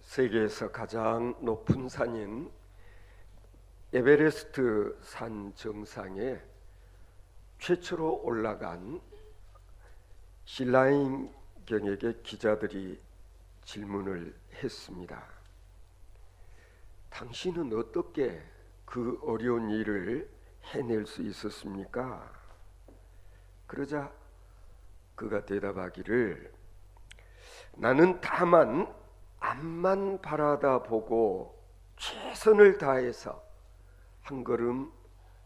세계에서 가장 높은 산인 에베레스트 산 정상에 최초로 올라간 신라임경에게 기자들이 질문을 했습니다. 당신은 어떻게 그 어려운 일을 해낼 수 있었습니까? 그러자 그가 대답하기를, 나는 다만 앞만 바라다 보고 최선을 다해서 한 걸음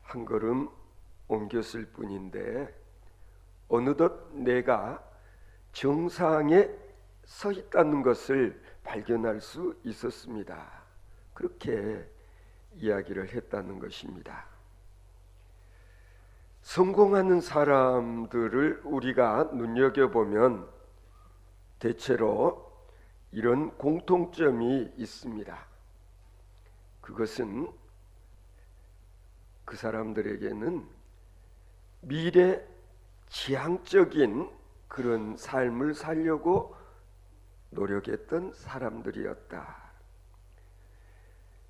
한 걸음 옮겼을 뿐인데 어느덧 내가 정상에 서 있다는 것을 발견할 수 있었습니다. 그렇게 이야기를 했다는 것입니다. 성공하는 사람들을 우리가 눈여겨보면 대체로 이런 공통점이 있습니다. 그것은 그 사람들에게는 미래지향적인 그런 삶을 살려고 노력했던 사람들이었다.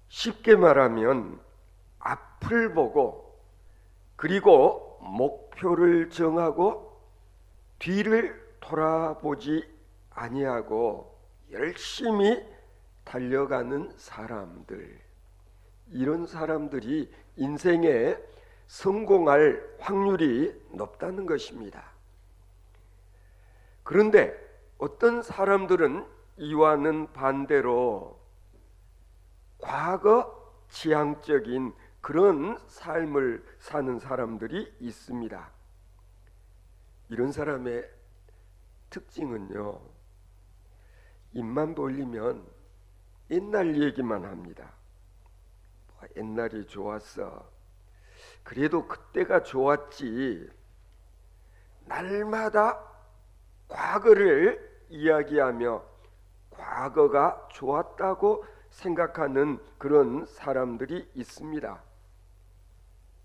쉽게 말하면 앞을 보고 그리고 목표를 정하고 뒤를 돌아보지 아니하고 열심히 달려가는 사람들, 이런 사람들이 인생에 성공할 확률이 높다는 것입니다. 그런데 어떤 사람들은 이와는 반대로 과거 지향적인 그런 삶을 사는 사람들이 있습니다. 이런 사람의 특징은요, 입만 벌리면 옛날 얘기만 합니다. 옛날이 좋았어. 그래도 그때가 좋았지. 날마다 과거를 이야기하며 과거가 좋았다고 생각하는 그런 사람들이 있습니다.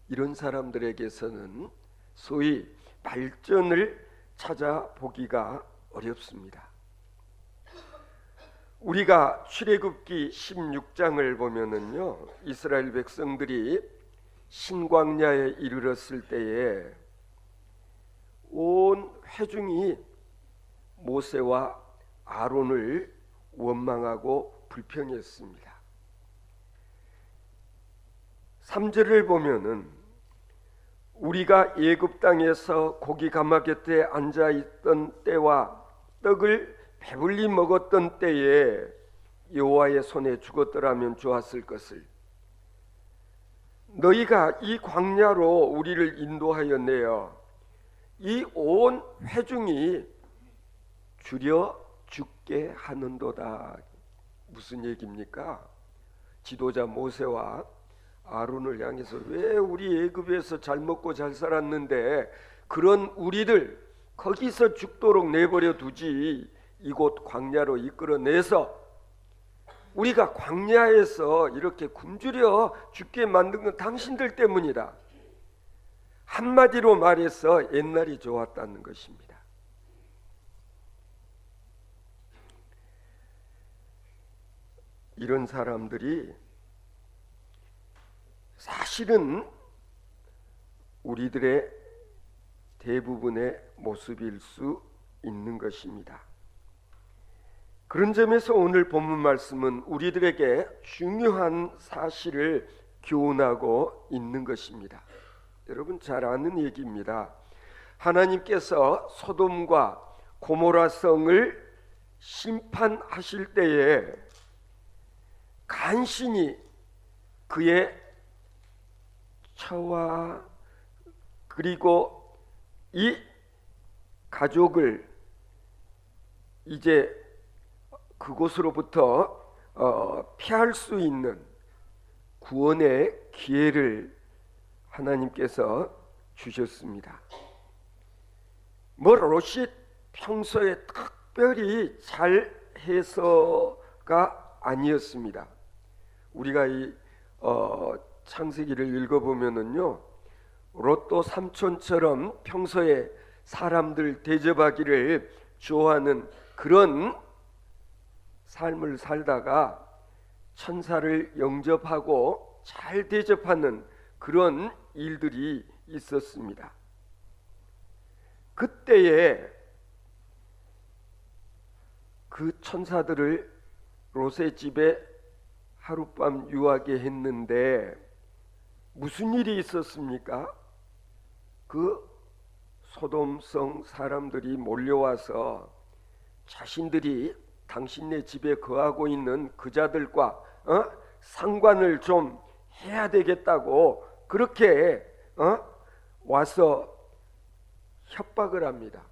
이런 사람들에게서는 소위 발전을 찾아보기가 어렵습니다. 우리가 출애굽기 16장을 보면은요, 이스라엘 백성들이 신광야에 이르렀을 때에 온 회중이 모세와 아론을 원망하고 불평했습니다. 3절을 보면은 우리가 애굽 땅에서 고기 가마 곁에 앉아 있던 때와 떡을 배불리 먹었던 때에 여호와의 손에 죽었더라면 좋았을 것을, 너희가 이 광야로 우리를 인도하여 내어 이 온 회중이 줄여 죽게 하는도다. 무슨 얘기입니까? 지도자 모세와 아론을 향해서, 왜 우리 애굽에서 잘 먹고 잘 살았는데 그런 우리들 거기서 죽도록 내버려 두지, 이곳 광야로 이끌어내서 우리가 광야에서 이렇게 굶주려 죽게 만든 건 당신들 때문이다. 한마디로 말해서 옛날이 좋았다는 것입니다. 이런 사람들이 사실은 우리들의 대부분의 모습일 수 있는 것입니다. 그런 점에서 오늘 본문 말씀은 우리들에게 중요한 사실을 교훈하고 있는 것입니다. 여러분 잘 아는 얘기입니다. 하나님께서 소돔과 고모라 성을 심판하실 때에 간신히 그의 처와 그리고 이 가족을 이제 그곳으로부터 피할 수 있는 구원의 기회를 하나님께서 주셨습니다. 롯이 평소에 특별히 잘해서가 아니었습니다. 우리가 이 창세기를 읽어보면은요, 롯도 삼촌처럼 평소에 사람들 대접하기를 좋아하는 그런 삶을 살다가 천사를 영접하고 잘 대접하는 그런 일들이 있었습니다. 그때에 그 천사들을 롯의 집에 하룻밤 유하게 했는데 무슨 일이 있었습니까? 그 소돔성 사람들이 몰려와서 자신들이 당신네 집에 거하고 있는 그자들과 상관을 좀 해야 되겠다고 그렇게 와서 협박을 합니다.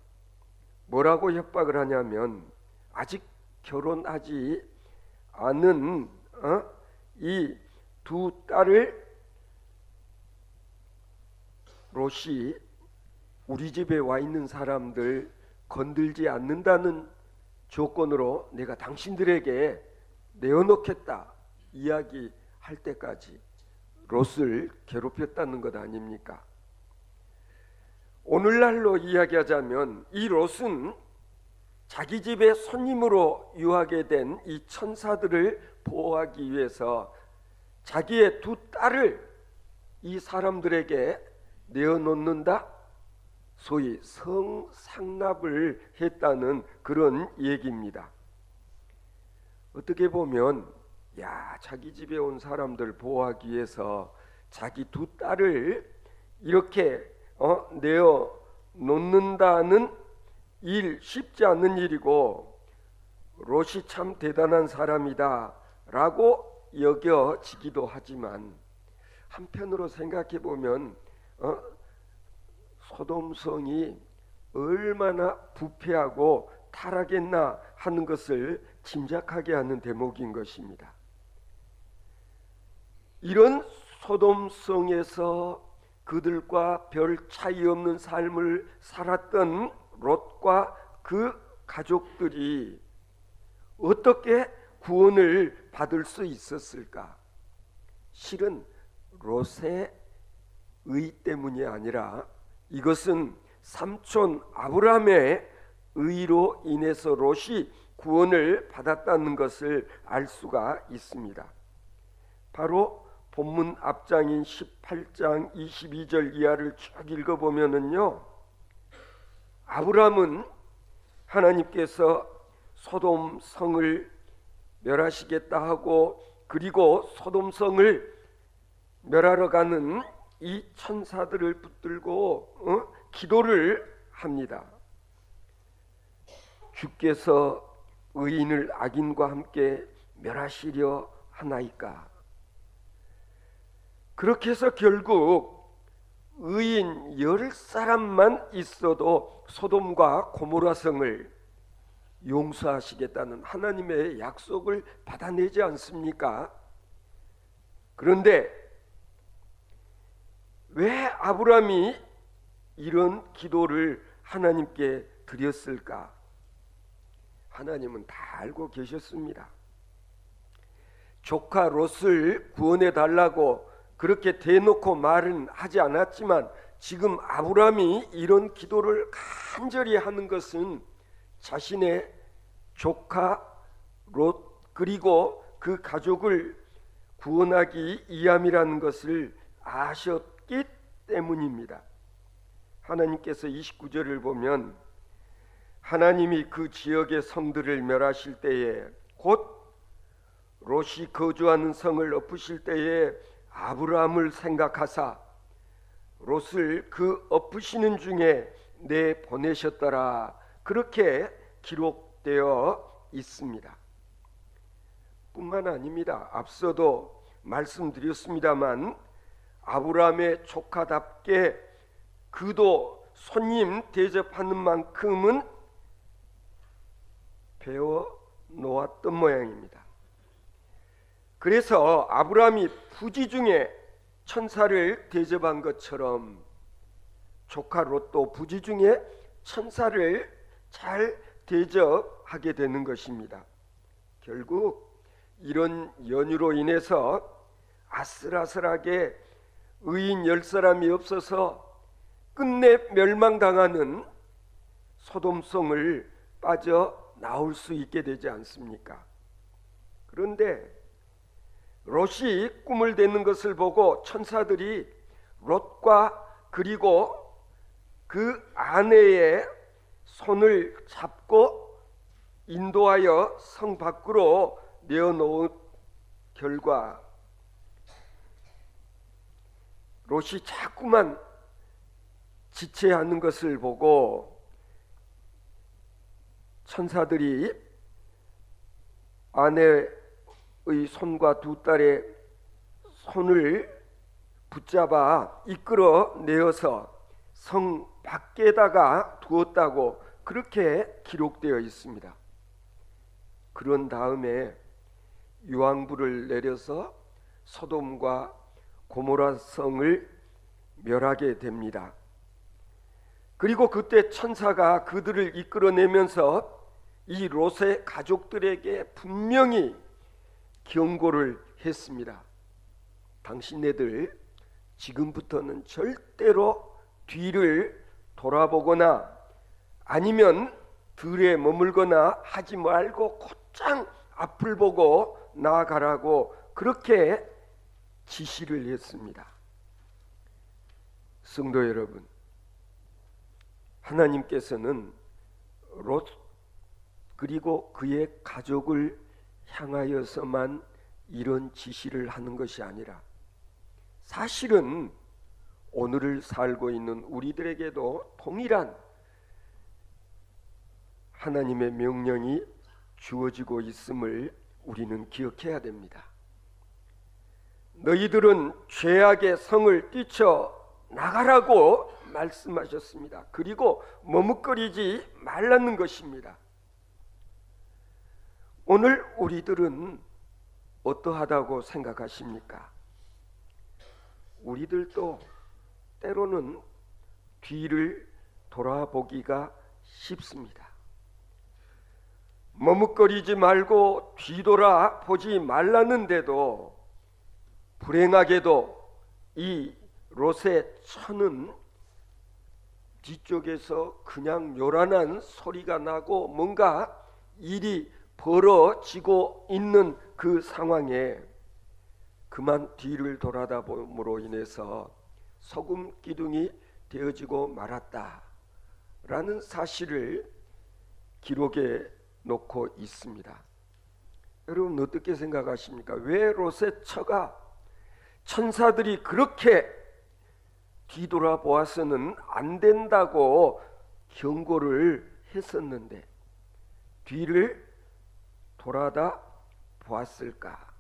뭐라고 협박을 하냐면 아직 결혼하지 않은 이 두 딸을 롯이 우리 집에 와 있는 사람들 건들지 않는다는 조건으로 내가 당신들에게 내어놓겠다 이야기할 때까지 롯을 괴롭혔다는 것 아닙니까? 오늘날로 이야기하자면 이 롯은 자기 집에 손님으로 유하게 된 이 천사들을 보호하기 위해서 자기의 두 딸을 이 사람들에게 내어놓는다? 소위 성상납을 했다는 그런 얘기입니다. 어떻게 보면 자기 집에 온 사람들 보호하기 위해서 자기 두 딸을 이렇게 내어놓는다는 일 쉽지 않은 일이고 롯이 참 대단한 사람이다 라고 여겨지기도 하지만 한편으로 생각해 보면 소돔성이 얼마나 부패하고 타락했나 하는 것을 짐작하게 하는 대목인 것입니다. 이런 소돔성에서 그들과 별 차이 없는 삶을 살았던 롯과 그 가족들이 어떻게 구원을 받을 수 있었을까? 실은 롯의 의 때문이 아니라 이것은 삼촌 아브라함의 의로 인해서 롯이 구원을 받았다는 것을 알 수가 있습니다. 바로 본문 앞장인 18장 22절 이하를 쭉 읽어보면은요, 아브라함은 하나님께서 소돔 성을 멸하시겠다 하고 그리고 소돔 성을 멸하러 가는 이 천사들을 붙들고 기도를 합니다. 주께서 의인을 악인과 함께 멸하시려 하나이까. 그렇게 해서 결국 의인 10사람만 있어도 소돔과 고모라 성을 용서하시겠다는 하나님의 약속을 받아내지 않습니까? 그런데 왜 아브라함이 이런 기도를 하나님께 드렸을까? 하나님은 다 알고 계셨습니다. 조카 롯을 구원해 달라고 그렇게 대놓고 말은 하지 않았지만 지금 아브라함이 이런 기도를 간절히 하는 것은 자신의 조카 롯 그리고 그 가족을 구원하기 위함이라는 것을 아셨기 때문입니다. 하나님께서 29절을 보면 하나님이 그 지역의 성들을 멸하실 때에 곧 롯이 거주하는 성을 엎으실 때에 아브라함을 생각하사 롯을 그 엎으시는 중에 내보내셨더라. 그렇게 기록되어 있습니다. 뿐만 아닙니다. 앞서도 말씀드렸습니다만 아브라함의 조카답게 그도 손님 대접하는 만큼은 배워 놓았던 모양입니다. 그래서 아브라함이 부지 중에 천사를 대접한 것처럼 조카 롯도 부지 중에 천사를 잘 대접하게 되는 것입니다. 결국 이런 연유로 인해서 아슬아슬하게 의인 10사람이 없어서 끝내 멸망당하는 소돔성을 빠져나올 수 있게 되지 않습니까? 그런데 롯이 꿈을 대는 것을 보고 천사들이 롯과 그리고 그 아내의 손을 잡고 인도하여 성 밖으로 내어놓은 결과 롯이 자꾸만 지체하는 것을 보고 천사들이 아내의 손과 두 딸의 손을 붙잡아 이끌어 내어서 성 밖에다가 두었다고 그렇게 기록되어 있습니다. 그런 다음에 유황불을 내려서 소돔과 고모라 성을 멸하게 됩니다. 그리고 그때 천사가 그들을 이끌어내면서 이 롯의 가족들에게 분명히 경고를 했습니다. 당신네들 지금부터는 절대로 뒤를 돌아보거나 아니면 들에 머물거나 하지 말고 곧장 앞을 보고 나아가라고 그렇게 지시를 했습니다. 성도 여러분, 하나님께서는 롯 그리고 그의 가족을 향하여서만 이런 지시를 하는 것이 아니라 사실은 오늘을 살고 있는 우리들에게도 동일한 하나님의 명령이 주어지고 있음을 우리는 기억해야 됩니다. 너희들은 죄악의 성을 뛰쳐 나가라고 말씀하셨습니다. 그리고 머뭇거리지 말라는 것입니다. 오늘 우리들은 어떠하다고 생각하십니까? 우리들도 때로는 뒤를 돌아보기가 쉽습니다. 머뭇거리지 말고 뒤돌아보지 말라는데도 불행하게도 이 롯의 처는 뒤쪽에서 그냥 요란한 소리가 나고 뭔가 일이 벌어지고 있는 그 상황에 그만 뒤를 돌아다 봄으로 인해서 소금 기둥이 되어지고 말았다라는 사실을 기록에 놓고 있습니다. 여러분 어떻게 생각하십니까? 왜 롯의 처가 천사들이 그렇게 뒤돌아보아서는 안 된다고 경고를 했었는데 뒤를 돌아다 보았을까?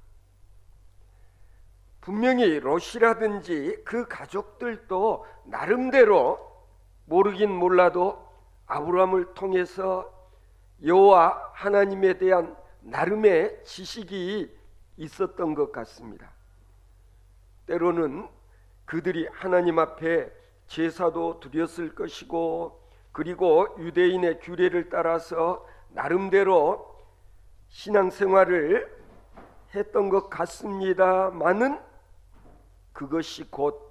분명히 롯이라든지 그 가족들도 나름대로 모르긴 몰라도 아브라함을 통해서 여호와 하나님에 대한 나름의 지식이 있었던 것 같습니다. 때로는 그들이 하나님 앞에 제사도 드렸을 것이고 그리고 유대인의 규례를 따라서 나름대로 신앙생활을 했던 것 같습니다만은 그것이 곧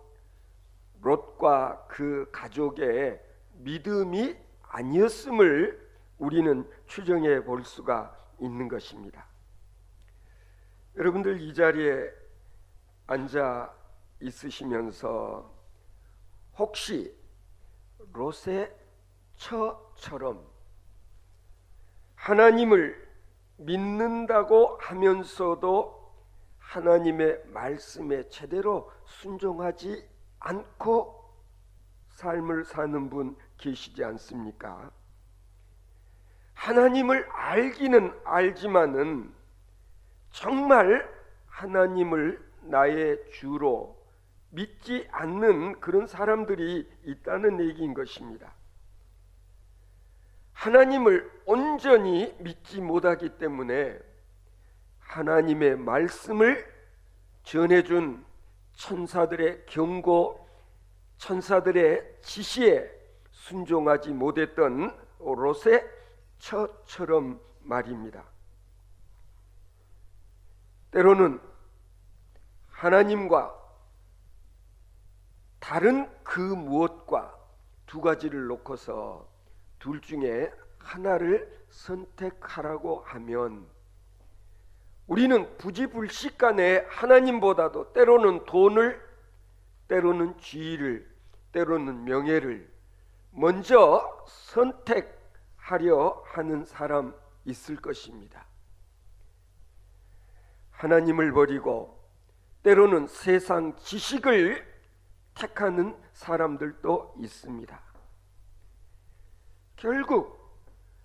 롯과 그 가족의 믿음이 아니었음을 우리는 추정해 볼 수가 있는 것입니다. 여러분들 이 자리에 앉아 있으시면서 혹시 롯의 처처럼 하나님을 믿는다고 하면서도 하나님의 말씀에 제대로 순종하지 않고 삶을 사는 분 계시지 않습니까? 하나님을 알기는 알지만은 정말 하나님을 나의 주로 믿지 않는 그런 사람들이 있다는 얘기인 것입니다. 하나님을 온전히 믿지 못하기 때문에 하나님의 말씀을 전해준 천사들의 경고, 천사들의 지시에 순종하지 못했던 롯의 처처럼 말입니다. 때로는 하나님과 다른 그 무엇과 두 가지를 놓고서 둘 중에 하나를 선택하라고 하면 우리는 부지불식간에 하나님보다도 때로는 돈을, 때로는 지위를, 때로는 명예를 먼저 선택하려 하는 사람 있을 것입니다. 하나님을 버리고 때로는 세상 지식을 택하는 사람들도 있습니다. 결국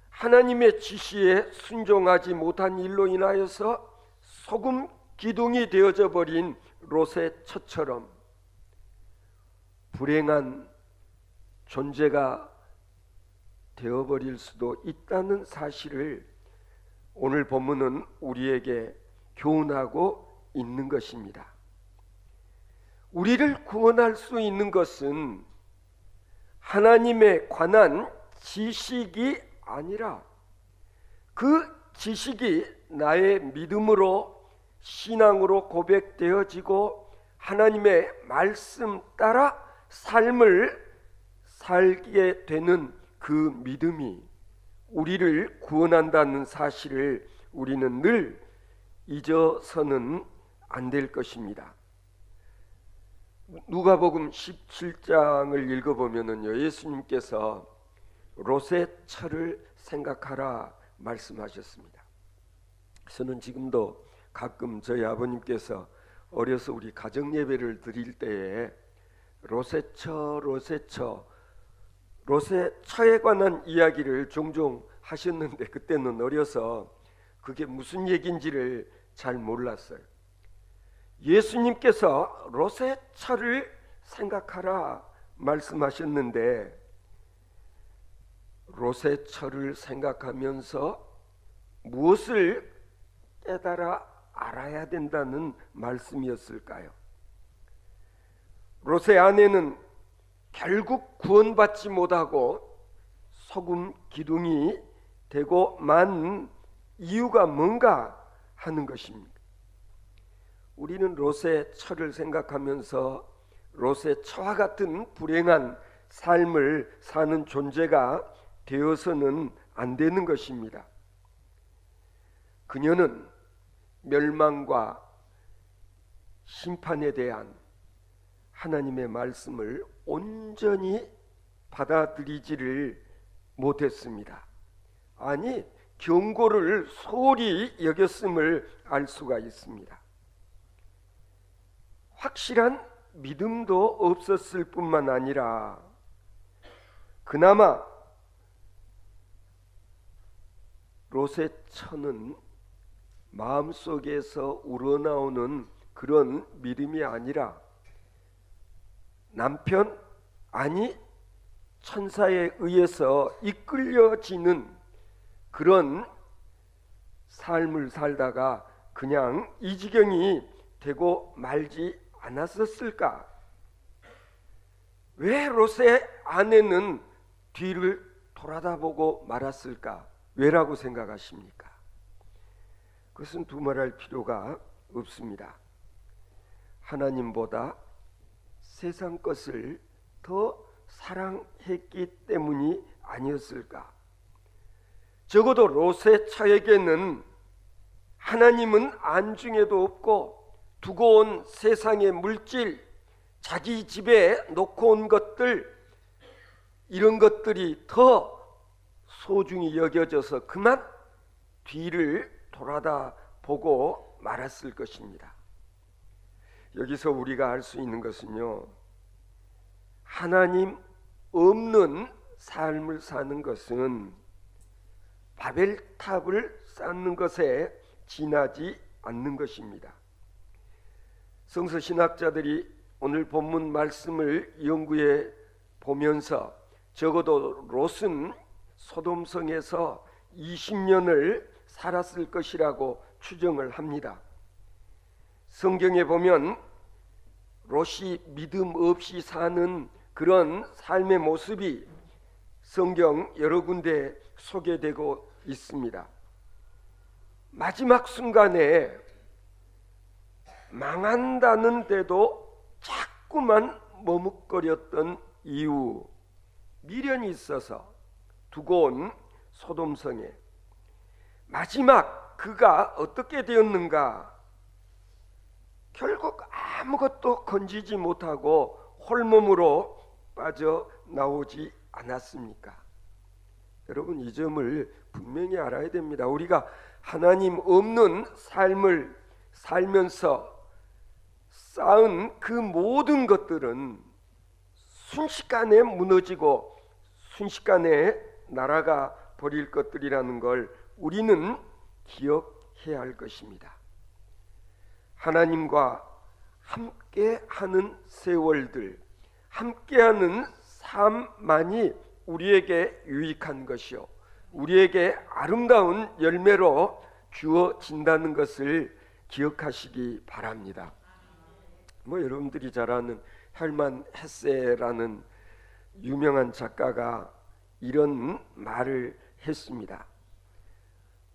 하나님의 지시에 순종하지 못한 일로 인하여서 소금 기둥이 되어져 버린 롯의 처처럼 불행한 존재가 되어버릴 수도 있다는 사실을 오늘 본문은 우리에게 교훈하고 있는 것입니다. 우리를 구원할 수 있는 것은 하나님에 관한 지식이 아니라 그 지식이 나의 믿음으로 신앙으로 고백되어지고 하나님의 말씀 따라 삶을 살게 되는 그 믿음이 우리를 구원한다는 사실을 우리는 늘 잊어서는 안 될 것입니다. 누가복음 17장을 읽어보면요, 예수님께서 롯의 처를 생각하라 말씀하셨습니다. 저는 지금도 가끔 저희 아버님께서 어려서 우리 가정 예배를 드릴 때에 롯의 처에 관한 이야기를 종종 하셨는데 그때는 어려서 그게 무슨 얘기인지를 잘 몰랐어요. 예수님께서 롯의 처를 생각하라 말씀하셨는데 롯의 처를 생각하면서 무엇을 깨달아 알아야 된다는 말씀이었을까요? 롯의 아내는 결국 구원받지 못하고 소금 기둥이 되고 만 이유가 뭔가 하는 것입니다. 우리는 롯의 처를 생각하면서 롯의 처와 같은 불행한 삶을 사는 존재가 되어서는 안 되는 것입니다. 그녀는 멸망과 심판에 대한 하나님의 말씀을 온전히 받아들이지를 못했습니다. 아니, 경고를 소홀히 여겼음을 알 수가 있습니다. 확실한 믿음도 없었을 뿐만 아니라 그나마 롯의 처는 마음속에서 우러나오는 그런 믿음이 아니라 남편, 아니 천사에 의해서 이끌려지는 그런 삶을 살다가 그냥 이 지경이 되고 말지 않았었을까? 왜 롯의 아내는 뒤를 돌아다보고 말았을까? 왜라고 생각하십니까? 그것은 두말할 필요가 없습니다. 하나님보다 세상 것을 더 사랑했기 때문이 아니었을까? 적어도 롯의 처에게는 하나님은 안중에도 없고 두고 온 세상의 물질, 자기 집에 놓고 온 것들, 이런 것들이 더 소중히 여겨져서 그만 뒤를 돌아다 보고 말았을 것입니다. 여기서 우리가 알 수 있는 것은요, 하나님 없는 삶을 사는 것은 바벨탑을 쌓는 것에 지나지 않는 것입니다. 성서신학자들이 오늘 본문 말씀을 연구해 보면서 적어도 롯은 소돔성에서 20년을 살았을 것이라고 추정을 합니다. 성경에 보면 롯이 믿음 없이 사는 그런 삶의 모습이 성경 여러 군데 소개되고 있습니다. 마지막 순간에 망한다는데도 자꾸만 머뭇거렸던 이유, 미련이 있어서 두고 온 소돔성에 마지막 그가 어떻게 되었는가? 결국 아무것도 건지지 못하고 홀몸으로 빠져나오지 않았습니까? 여러분, 이 점을 분명히 알아야 됩니다. 우리가 하나님 없는 삶을 살면서 쌓은 그 모든 것들은 순식간에 무너지고 순식간에 날아가 버릴 것들이라는 걸 우리는 기억해야 할 것입니다. 하나님과 함께하는 세월들, 함께하는 삶만이 우리에게 유익한 것이요, 우리에게 아름다운 열매로 주어진다는 것을 기억하시기 바랍니다. 여러분들이 잘 아는 헬만 헤세라는 유명한 작가가 이런 말을 했습니다.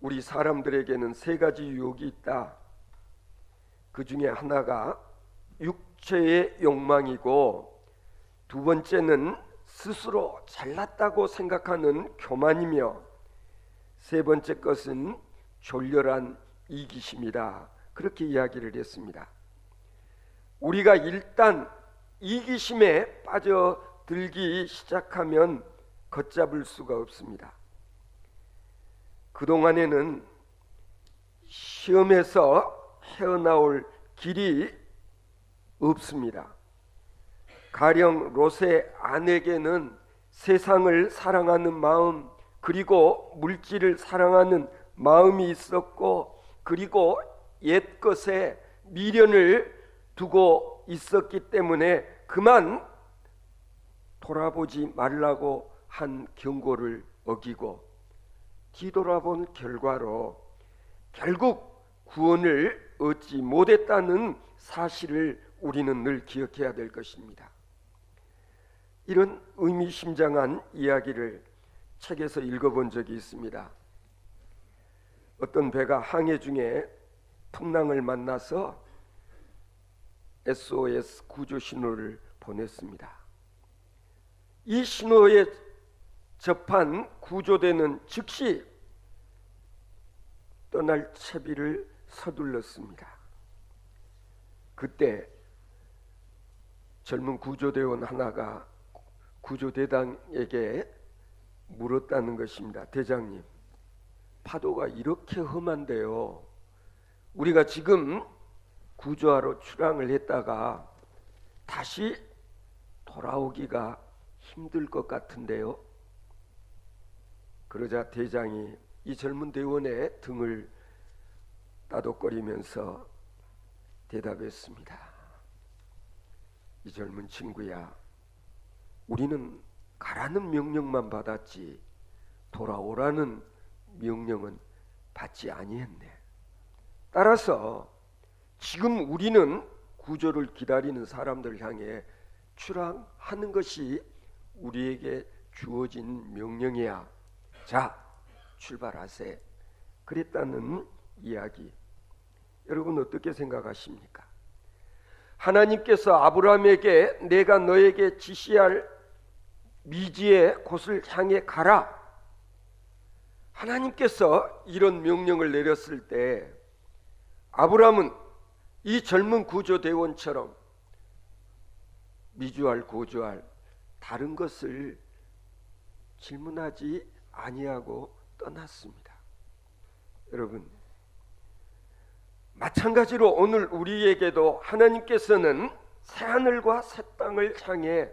우리 사람들에게는 세 가지 유혹이 있다. 그 중에 하나가 육체의 욕망이고, 두 번째는 스스로 잘났다고 생각하는 교만이며, 세 번째 것은 졸렬한 이기심이다. 그렇게 이야기를 했습니다. 우리가 일단 이기심에 빠져들기 시작하면 걷잡을 수가 없습니다. 그동안에는 시험에서 헤어나올 길이 없습니다. 가령 롯의 아내에게는 세상을 사랑하는 마음, 그리고 물질을 사랑하는 마음이 있었고, 그리고 옛것에 미련을 두고 있었기 때문에 그만 돌아보지 말라고 한 경고를 어기고 뒤돌아본 결과로 결국 구원을 얻지 못했다는 사실을 우리는 늘 기억해야 될 것입니다. 이런 의미심장한 이야기를 책에서 읽어본 적이 있습니다. 어떤 배가 항해 중에 풍랑을 만나서 SOS 구조 신호를 보냈습니다. 이 신호에 접한 구조대는 즉시 떠날 채비를 서둘렀습니다. 그때 젊은 구조대원 하나가 구조대장에게 물었다는 것입니다. 대장님, 파도가 이렇게 험한데요, 우리가 지금 구조하러 출항을 했다가 다시 돌아오기가 힘들 것 같은데요. 그러자 대장이 이 젊은 대원의 등을 따독거리면서 대답했습니다. 이 젊은 친구야, 우리는 가라는 명령만 받았지 돌아오라는 명령은 받지 아니했네. 따라서 지금 우리는 구조를 기다리는 사람들을 향해 출항하는 것이 우리에게 주어진 명령이야. 자, 출발하세. 그랬다는 이야기. 여러분 어떻게 생각하십니까? 하나님께서 아브라함에게 내가 너에게 지시할 미지의 곳을 향해 가라, 하나님께서 이런 명령을 내렸을 때 아브라함은 이 젊은 구조대원처럼 미주알 고주알 다른 것을 질문하지 아니하고 떠났습니다. 여러분, 마찬가지로 오늘 우리에게도 하나님께서는 새하늘과 새 땅을 향해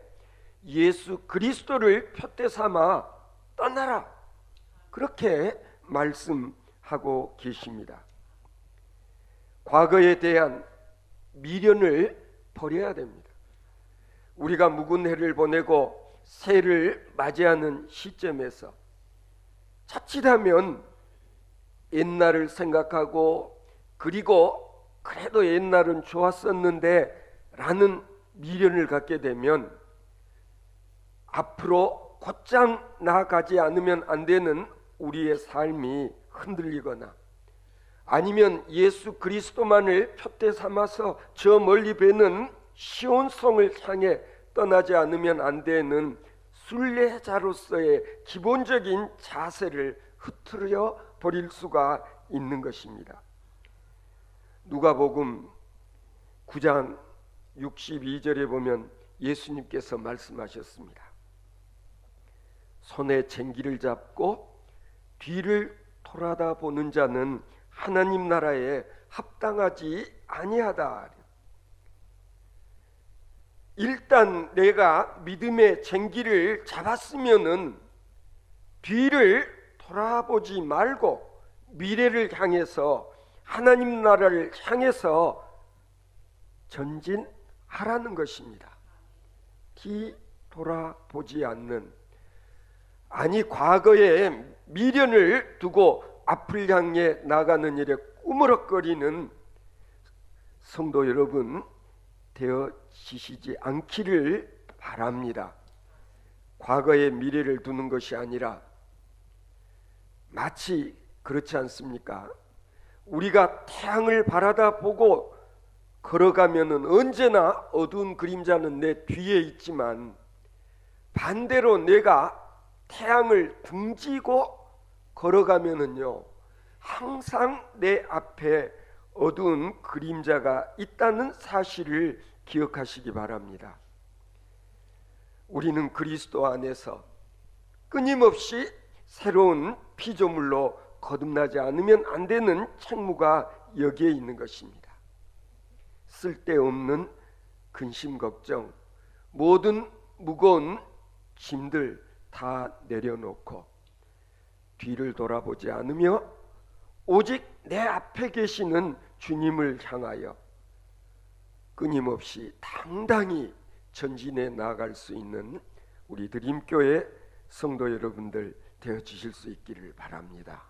예수 그리스도를 표대 삼아 떠나라, 그렇게 말씀하고 계십니다. 과거에 대한 미련을 버려야 됩니다. 우리가 묵은 해를 보내고 새해를 맞이하는 시점에서 자칫하면 옛날을 생각하고, 그리고 그래도 옛날은 좋았었는데 라는 미련을 갖게 되면 앞으로 곧장 나아가지 않으면 안 되는 우리의 삶이 흔들리거나, 아니면 예수 그리스도만을 표대 삼아서 저 멀리 배는 시온성을 향해 떠나지 않으면 안 되는 순례자로서의 기본적인 자세를 흐트려 버릴 수가 있는 것입니다. 누가복음 9장 62절에 보면 예수님께서 말씀하셨습니다. 손에 쟁기를 잡고 뒤를 돌아다 보는 자는 하나님 나라에 합당하지 아니하다. 일단 내가 믿음의 쟁기를 잡았으면은 뒤를 돌아보지 말고 미래를 향해서 하나님 나라를 향해서 전진하라는 것입니다. 뒤 돌아보지 않는, 아니 과거에 미련을 두고 앞을 향해 나가는 일에 꾸물럭거리는 성도 여러분 되어지시지 않기를 바랍니다. 과거의 미래를 두는 것이 아니라 마치 그렇지 않습니까? 우리가 태양을 바라다 보고 걸어가면은 언제나 어두운 그림자는 내 뒤에 있지만 반대로 내가 태양을 등지고 걸어가면은요 항상 내 앞에 어두운 그림자가 있다는 사실을 기억하시기 바랍니다. 우리는 그리스도 안에서 끊임없이 새로운 피조물로 거듭나지 않으면 안 되는 책무가 여기에 있는 것입니다. 쓸데없는 근심 걱정, 모든 무거운 짐들 다 내려놓고 뒤를 돌아보지 않으며 오직 내 앞에 계시는 주님을 향하여 끊임없이 당당히 전진해 나아갈 수 있는 우리 드림교회 성도 여러분들 되어지실 수 있기를 바랍니다.